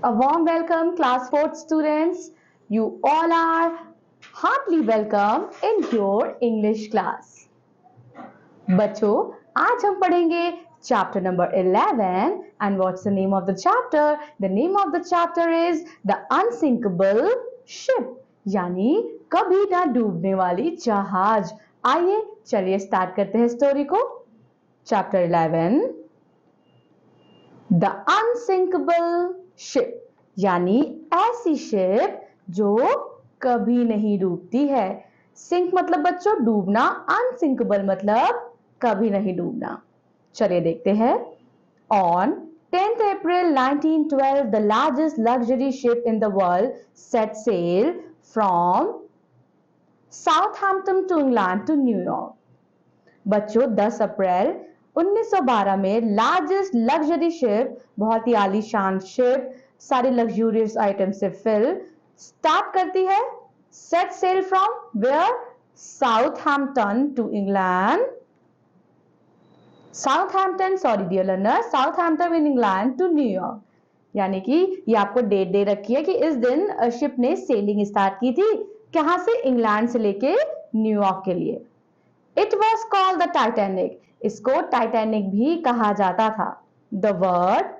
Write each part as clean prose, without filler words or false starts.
A warm welcome, class 4th students. You all are heartily welcome in your English class. बच्चों, आज हम पढ़ेंगे chapter number 11 and what's the name of the chapter? The name of the chapter is The Unsinkable Ship यानी कभी ना डूबने वाली जहाज। आइए चलिए स्टार्ट करते हैं स्टोरी को। Chapter 11 The Unsinkable Ship यानी ऐसी शिप जो कभी नहीं डूबती है। सिंक मतलब बच्चों डूबना, अनसिंकेबल मतलब कभी नहीं डूबना। चलिए देखते हैं। On 10th April 1912, the largest luxury ship in the world set sail from Southampton to England to New York. बच्चों 10 अप्रैल 1912 में लार्जेस्ट लग्जरी शिप, बहुत ही आलीशान शिप, सारे लग्जूरियस आइटम से फिल, स्टार्ट करती है। Set sail from where? Southampton to England. Southampton, sorry dear learner, Southampton in England to New York. यानी कि ये आपको डेट दे रखी है कि इस दिन शिप ने सेलिंग स्टार्ट की थी। कहां से? इंग्लैंड से लेके न्यूयॉर्क के लिए। It was called the Titanic. इसको टाइटैनिक भी कहा जाता था। The word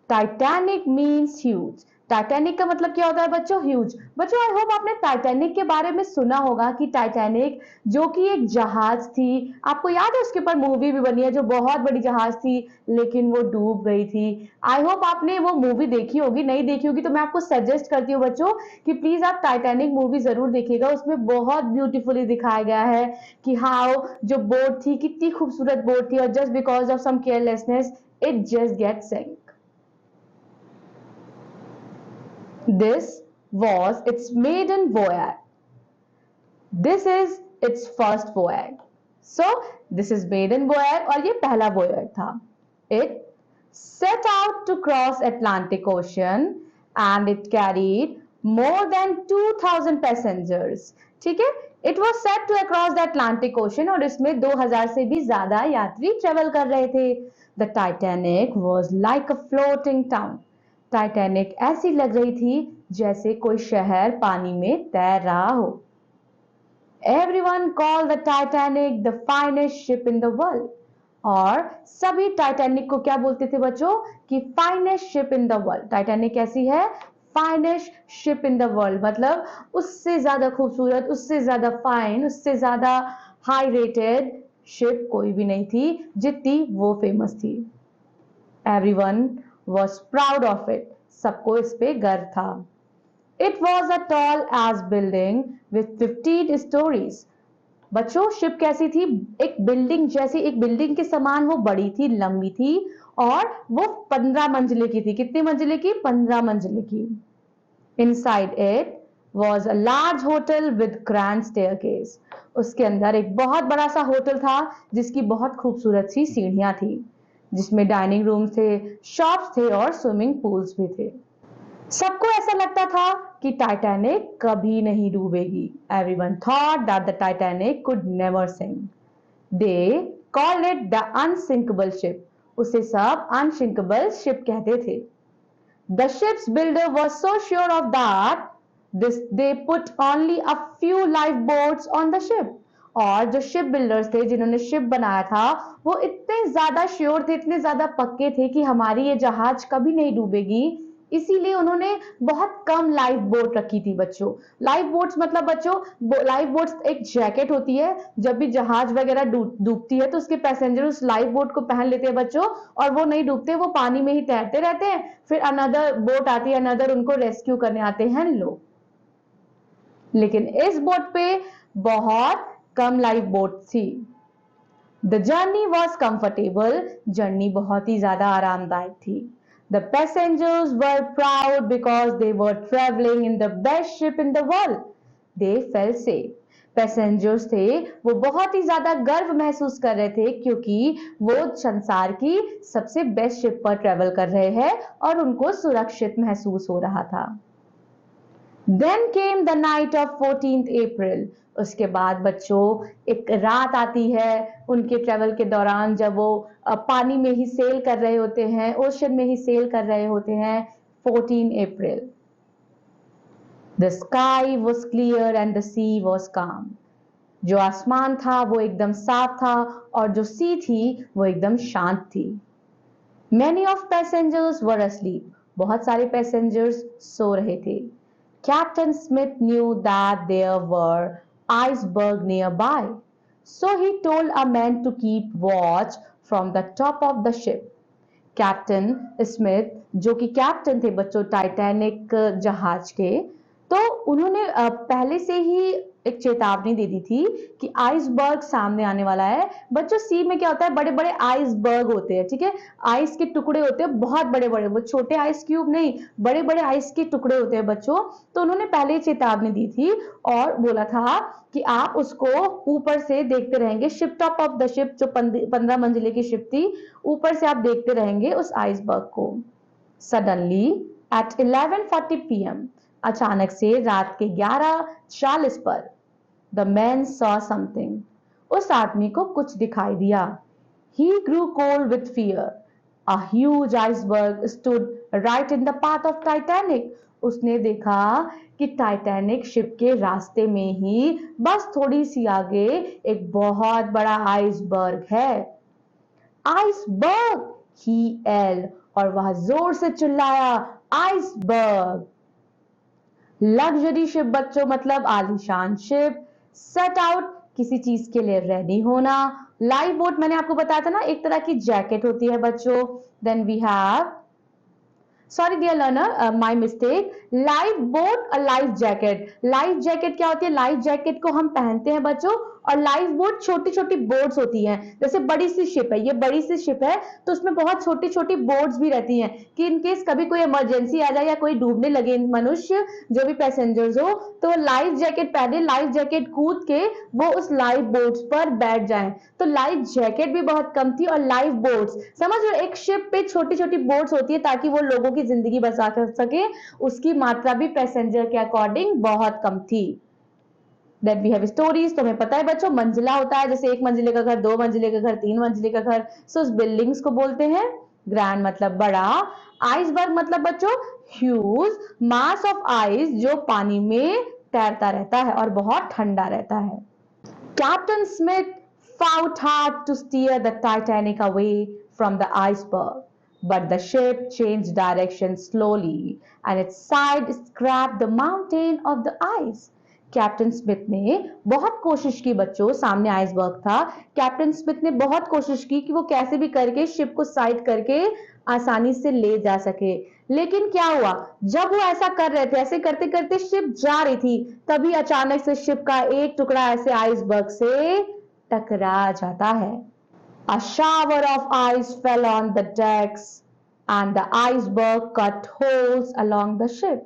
Titanic means huge. Titanic का मतलब क्या होता है बच्चों? ह्यूज। बच्चों आई होप आपने टाइटैनिक के बारे में सुना होगा कि टाइटैनिक जो कि एक जहाज थी, आपको याद है उसके ऊपर मूवी भी बनी है जो बहुत बड़ी जहाज थी लेकिन वो डूब गई थी। आई होप आपने वो मूवी देखी होगी, नहीं देखी होगी तो मैं आपको सजेस्ट करती हूँ बच्चों कि प्लीज आप टाइटैनिक मूवी जरूर देखिएगा। उसमें बहुत ब्यूटीफुली दिखाया गया है कि हाउ जो बोट थी कितनी खूबसूरत बोट थी और just because of some carelessness it just get sink. This was its maiden voyage. This is its first voyage. So this is maiden voyage और ये पहला voyage था। It set out to cross Atlantic Ocean and it carried more than 2000 passengers. ठीक है? It was set to across the Atlantic Ocean और इसमें 2000 से भी ज्यादा यात्री ट्रेवल कर रहे थे। The Titanic was like a floating town. Titanic ऐसी लग रही थी जैसे कोई शहर पानी में तैर रहा हो। Everyone called the Titanic the finest ship in the world. और सभी टाइटैनिक को क्या बोलते थे बच्चों? कि finest ship in the world. Titanic कैसी है? finest ship in the world मतलब उससे ज्यादा खूबसूरत, उससे ज्यादा फाइन, उससे ज्यादा हाई रेटेड शिप कोई भी नहीं थी जितनी वो फेमस थी। Everyone was proud of it. सबको इस पे गर्व था। It was a tall as building with 15 stories. बच्चों शिप कैसी थी? एक बिल्डिंग जैसी, एक बिल्डिंग के समान वो बड़ी थी, लंबी थी और वो 15 मंजिले की थी। कितनी मंजिले की? 15 मंजिले की। Inside it was a large hotel with grand staircase. उसके अंदर एक बहुत बड़ा सा होटल था जिसकी बहुत खूबसूरत सी सीढ़ियां थी, जिसमें डाइनिंग रूम थे, शॉप्स थे और स्विमिंग पूल्स भी थे। सबको ऐसा लगता था कि टाइटैनिक कभी नहीं डूबेगी। Everyone thought that the Titanic could never sink. They called it the unsinkable ship. उसे सब unsinkable ship कहते थे। The ship's builder was so sure of that they put only a few lifeboats on the ship. और जो ship builders थे जिन्होंने ship बनाया था वो इतने ज्यादा श्योर थे, इतने ज्यादा पक्के थे कि हमारी ये जहाज कभी नहीं डूबेगी, इसीलिए उन्होंने बहुत कम लाइफ बोट रखी थी बच्चों। लाइफ बोट्स मतलब बच्चों, लाइफ बोट्स एक जैकेट होती है, जब भी जहाज वगैरह डूबती है तो उसके पैसेंजर उस लाइफ बोट को पहन लेते हैं बच्चों और वो नहीं डूबते, वो पानी में ही तैरते रहते हैं। फिर अनदर बोट आती है, अनदर उनको रेस्क्यू करने आते हैं लोग। लेकिन इस बोट पे बहुत कम लाइफ बोट थी। The journey was comfortable, journey बहुत ही ज्यादा आरामदायक थी। The passengers were proud because they were travelling in the best ship in the world. They felt safe. Passengers थे वो बहुत ही ज्यादा गर्व महसूस कर रहे थे क्योंकि वो संसार की सबसे बेस्ट शिप पर ट्रेवल कर रहे हैं और उनको सुरक्षित महसूस हो रहा था। Then came the night of 14th April. उसके बाद बच्चों एक रात आती है उनके ट्रेवल के दौरान जब वो पानी में ही सेल कर रहे होते हैं, ओशन में ही सेल कर रहे होते हैं। 14 April. The sky was clear and the sea was calm. जो आसमान था वो एकदम साफ था और जो सी थी वो एकदम शांत थी. Many of passengers were asleep. बहुत सारे passengers सो रहे थे. Captain Smith knew that there were icebergs nearby. So he told a man to keep watch from the top of the ship. Captain Smith जो कि कैप्टन थे बच्चों Titanic जहाज के, तो उन्होंने पहले से ही एक चेतावनी दे दी थी कि आइसबर्ग सामने आने वाला है. बच्चों सी में क्या होता है, बड़े बड़े आइसबर्ग होते हैं, ठीक है, आइस के टुकड़े होते हैं बहुत बड़े बड़े, वो छोटे आइस क्यूब नहीं, बड़े बड़े आइस के टुकड़े होते हैं बच्चों. तो उन्होंने पहले ही चेतावनी दी थी और बोला था कि आप उसको ऊपर से देखते रहेंगे, ship top of the ship जो 15 मंजिले की शिप थी, ऊपर से आप देखते रहेंगे उस आइसबर्ग को. सडनली एट 11:40 PM, अचानक से रात के 11:40 पर, द मैन सॉ समथिंग, उस आदमी को कुछ दिखाई दिया. He grew cold with fear. A huge iceberg stood right in the path of Titanic. उसने देखा कि टाइटैनिक शिप के रास्ते में ही बस थोड़ी सी आगे एक बहुत बड़ा आइसबर्ग है. आइसबर्ग, ही एल, और वह जोर से चिल्लाया, आइसबर्ग. लग्जरी शिप बच्चों मतलब आलीशान शिप. सेट आउट, किसी चीज के लिए रेडी होना. लाइफ बोट मैंने आपको बताया था ना, एक तरह की जैकेट होती है बच्चों. Then we have, sorry dear learner, my mistake, life boat और लाइफ जैकेट. लाइफ जैकेट क्या होती है, लाइफ जैकेट को हम पहनते हैं बच्चों, और लाइफ बोट छोटी छोटी बोट्स होती हैं. जैसे बड़ी सी शिप है, ये बड़ी सी शिप है, तो उसमें बहुत छोटी छोटी बोट्स भी रहती हैं कि इन केस कभी कोई इमरजेंसी आ जाए या कोई डूबने लगे मनुष्य, जो भी पैसेंजर्स हो, तो लाइफ जैकेट पहने, लाइफ जैकेट कूद के वो उस लाइफ बोट्स पर बैठ जाएं. तो लाइफ जैकेट भी बहुत कम थी और लाइफ बोट्स, समझ लो एक शिप पे छोटी छोटी बोट्स होती है ताकि वो लोगों की जिंदगी बचा कर सके, उसकी मात्रा भी पैसेंजर के अकॉर्डिंग बहुत कम थी. That we have stories, तो हमें पता है बच्चों मंजिला होता है, जैसे 1 मंजिले का घर, 2 मंजिले का घर, 3 मंजिले का घर, सो उस बिल्डिंग्स को बोलते हैं. ग्रैंड मतलब बड़ा. आइसबर्ग मतलब बच्चों ह्यूज मास ऑफ आइस जो पानी में तैरता रहता है और बहुत ठंडा रहता है. Captain Smith fought hard to steer the Titanic away from the iceberg, but the ship changed direction slowly and its side scraped the mountain of the ice. Captain Smith ने बहुत कोशिश की बच्चों, सामने आइसबर्ग था, कैप्टन स्मिथ ने बहुत कोशिश की कि वो कैसे भी करके शिप को साइड करके आसानी से ले जा सके. लेकिन क्या हुआ, जब वो ऐसा कर रहे थे, ऐसे करते करते शिप जा रही थी, तभी अचानक से शिप का एक टुकड़ा ऐसे आइसबर्ग से टकरा जाता है. A shower of ice fell on the decks and the iceberg cut holes along the ship.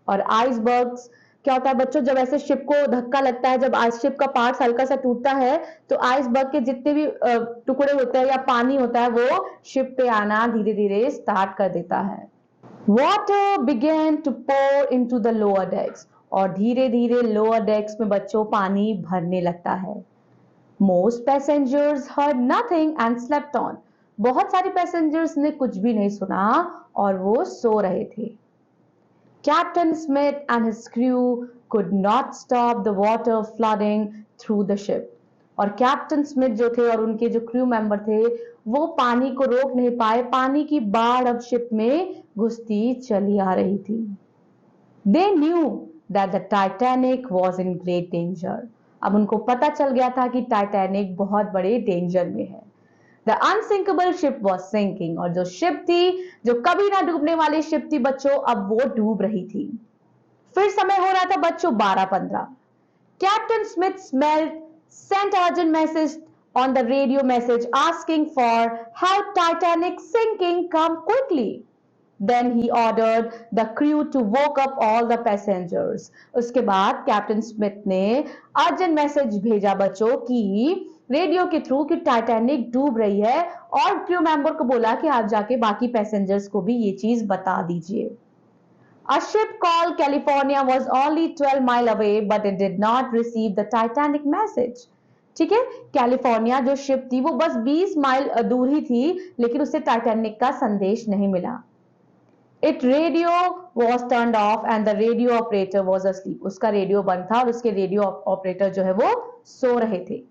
और आइसबर्ग्स क्या होता है बच्चों, जब ऐसे शिप को धक्का लगता है, जब शिप का पार्ट हल्का सा टूटता है, तो आइसबर्ग के जितने भी टुकड़े होते हैं या पानी होता है वो शिप पे आना धीरे धीरे स्टार्ट कर देता है. Water began to pour into the lower decks. और धीरे धीरे लोअर डेक्स में बच्चों पानी भरने लगता है. Most passengers heard nothing and slept on. बहुत सारे पैसेंजर्स ने कुछ भी नहीं सुना और वो सो रहे थे. Captain Smith and his crew could not stop the water flooding through the ship. और कैप्टन स्मिथ जो थे और उनके जो क्रू मेंबर थे वो पानी को रोक नहीं पाए, पानी की बाढ़ अब शिप में घुसती चली आ रही थी. They knew that the Titanic was in great danger. अब उनको पता चल गया था कि टाइटैनिक बहुत बड़े डेंजर में है. The unsinkable ship was sinking. और जो शिप थी, जो कभी ना डूबने वाली शिप थी बच्चों, अब वो डूब रही थी. फिर समय हो रहा था बच्चों 12:15. Captain Smith sent urgent message on the radio message asking for help, Titanic sinking, come quickly. Then he ordered the crew to wake up all the passengers. उसके बाद कैप्टन स्मिथ ने अर्जेंट मैसेज भेजा बच्चों की radio के through कि Titanic डूब रही है, और क्रू मेंबर को बोला कि आप जाके बाकी पैसेंजर्स को भी ये चीज बता दीजिए. A ship called California was only 12 miles away, but it did not receive the Titanic message. ठीक है, कैलिफोर्निया जो शिप थी वो बस 20 माइल दूर ही थी, लेकिन उसे टाइटैनिक का संदेश नहीं मिला. Its radio was turned off and the radio operator was asleep. उसका रेडियो बंद था और उसके रेडियो ऑपरेटर जो है वो सो रहे थे.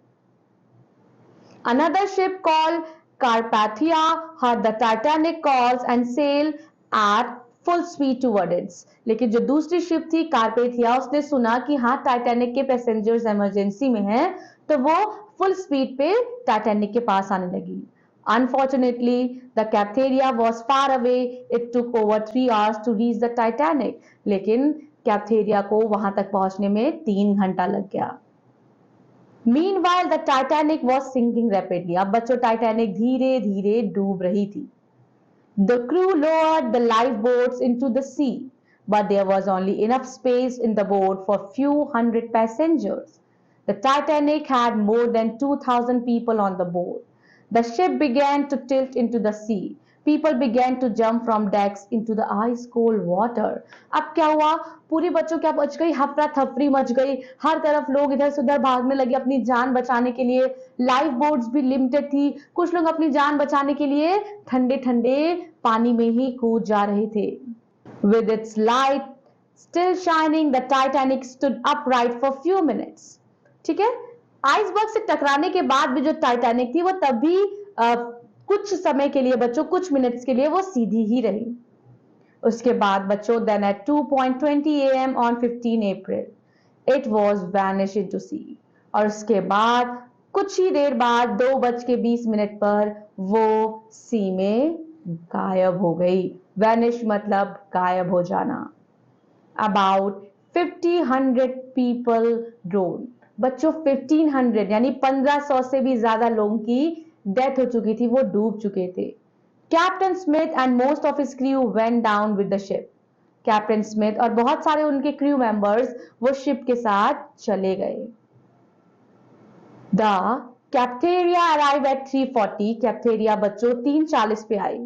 Another ship called Carpathia heard the Titanic calls and sailed at full speed toward it. लेकिन जो दूसरी शिप थी कार्पेथिया, उसने सुना कि हाँ टाइटैनिक के पैसेंजर्स इमरजेंसी में हैं, तो वो फुल स्पीड पे टाइटैनिक के पास आने लगी. Unfortunately, the Captheria was far away. It took over 3 hours to reach the Titanic. लेकिन कैप्थेरिया को वहां तक पहुंचने में 3 घंटा लग गया. Meanwhile, the Titanic was sinking rapidly. अब बच्चों टाइटैनिक धीरे धीरे डूब रही थी. The crew lowered the lifeboats into the sea, but there was only enough space in the boat for few hundred passengers. The Titanic had more than 2,000 people on the board. The ship began to tilt into the sea. People began to jump from decks into the ice cold water. अब क्या हुआ? पूरी बच्चों क्या much गई, हफरा थफरी much गई. हर तरफ लोग इधर से उधर भागने लगे अपनी जान बचाने के लिए. लाइफ बोट्स भी लिमिटेड थी. कुछ लोग अपनी जान बचाने के लिए ठंडे ठंडे पानी में ही कूद जा रहे थे. With its light still shining, the Titanic stood upright for few minutes. ठीक है, आइसबर्ग से टकराने के बाद भी जो टाइटैनिक थी वो तब भी कुछ समय के लिए बच्चों, कुछ मिनट्स के लिए वो सीधी ही रही. उसके बाद बच्चों then at 2:20 AM on 15 April it was vanished into sea. और उसके बाद कुछ ही देर बाद 2:20 पर वो सी में गायब हो गई. वैनिश मतलब गायब हो जाना. About 1,500 people drowned. बच्चों 1,500 यानी 1,500 से भी ज्यादा लोगों की डेथ हो चुकी थी, वो डूब चुके थे. Captain Smith and most of his crew went down with the ship. Captain Smith और बहुत सारे उनके क्रू मेंबर्स वो शिप के साथ चले गए. The Carpathia arrive at 3:40. Carpathia बच्चों 3:40 पे आई.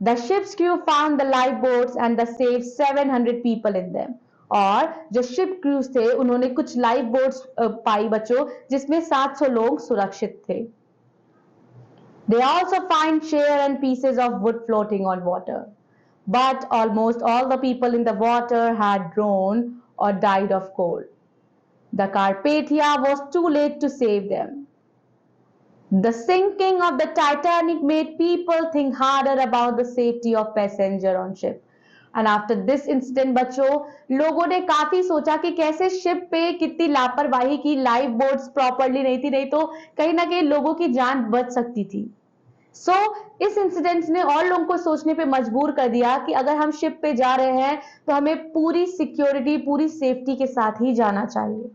The ship's crew found the lifeboats and the save 700 people in them. और जो शिप क्रूज थे उन्होंने कुछ लाइफ बोट्स पाई बच्चों, जिसमें 700 लोग सुरक्षित थे. They also find chair and pieces of wood floating on water, but almost all the people in the water had drowned or died of cold. The Carpathia was too late to save them. The sinking of the Titanic made people think harder about the safety of passenger on ship. And after this incident बच्चों, लोगों ने काफी सोचा कि कैसे ship पे कितनी लापरवाही की, लाइफ बोट्स प्रॉपरली नहीं थी, नहीं तो कहीं ना कहीं लोगों की जान बच सकती थी. इस इंसिडेंट ने और लोगों को सोचने पे मजबूर कर दिया कि अगर हम शिप पे जा रहे हैं तो हमें पूरी सिक्योरिटी, पूरी सेफ्टी के साथ ही जाना चाहिए.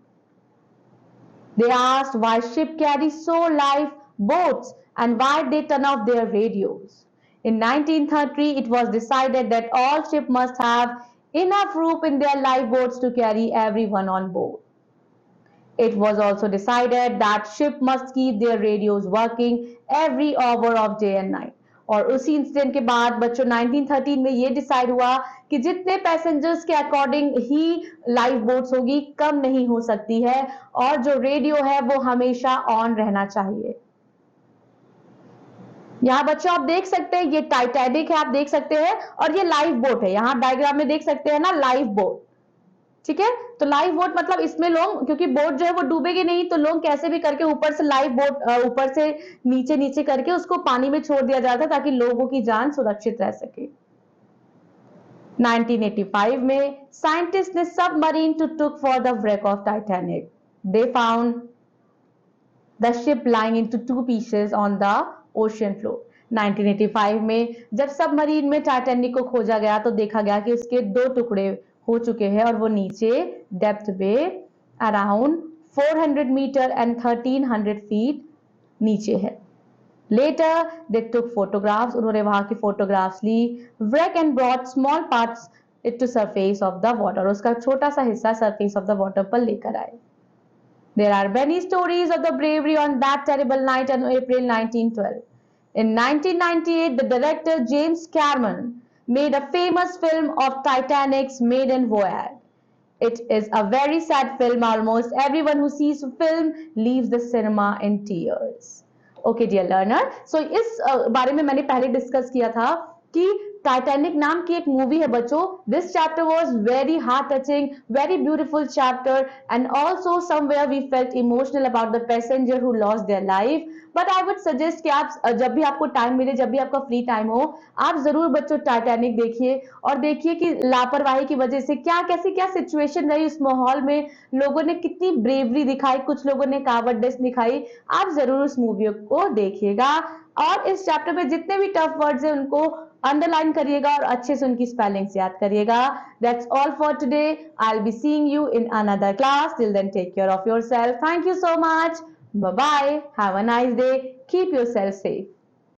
They asked why ship carry so life boats and why they turn off their radios. In 1930, it was decided that all ships must have enough room in their lifeboats to carry everyone on board. It was also decided that ship must keep their radios working every hour of day and night. और उसी incident के बाद बच्चों 1913 में ये decide हुआ कि जितने पैसेंजर्स के अकॉर्डिंग ही लाइफ बोट्स होगी, कम नहीं हो सकती है, और जो रेडियो है वो हमेशा ऑन रहना चाहिए. यहाँ बच्चों आप देख सकते हैं ये टाइटैनिक है, आप देख सकते हैं, और ये लाइफ बोट है. यहाँ डायग्राम में देख सकते हैं ना लाइफ बोट. ठीक है, तो लाइफ बोट मतलब इसमें लोग, क्योंकि बोट जो है वो डूबेगी नहीं, तो लोग कैसे भी करके ऊपर से लाइफ बोट ऊपर से नीचे नीचे करके उसको पानी में छोड़ दिया जाता ताकि लोगों की जान सुरक्षित रह सके. 1985 में साइंटिस्ट ने submarine to took for the wreck of Titanic. They found the ship lying into 2 pieces on the ocean floor. 1985 में जब सबमरीन में टाइटैनिक को खोजा गया तो देखा गया कि उसके 2 टुकड़े हो चुके हैं और वो नीचे डेप्थ पे अराउंड 400 मीटर एंड 1300 फीट नीचे है. Later they took photographs. उन्होंने वहां की फोटोग्राफ्स ली. wreck and brought small parts to surface of the water. उसका छोटा सा हिस्सा surface of the water पर लेकर आए. There are many stories of the bravery on that terrible night on April 1912. In 1998, the director James Cameron made a famous film of Titanic's maiden voyage. It is a very sad film. Almost everyone who sees the film leaves the cinema in tears. Okay, dear learner. So इस बारे में मैंने पहले discuss किया था कि Titanic नाम की एक मूवी है बच्चों. This chapter was very heart touching, very beautiful chapter, and also somewhere we felt emotional about the passenger who lost their life. But I would suggest कि आप जब भी आपको टाइम मिले, जब भी आपका फ्री टाइम हो, आप जरूर बच्चों टाइटैनिक देखिए और देखिए कि लापरवाही की वजह से क्या कैसी क्या सिचुएशन रही उस माहौल में, लोगों ने कितनी ब्रेवरी दिखाई, कुछ लोगों ने कावर्डनेस दिखाई. आप जरूर उस मूवी को देखिएगा और इस चैप्टर में जितने भी टफ वर्ड्स हैं उनको अंडरलाइन करिएगा और अच्छे से उनकी स्पेलिंग्स याद करिएगा. That's all for today. I will be seeing you in another class. Till then take care of yourself. Thank you so much. Bye bye. Have a nice day. Keep yourself safe.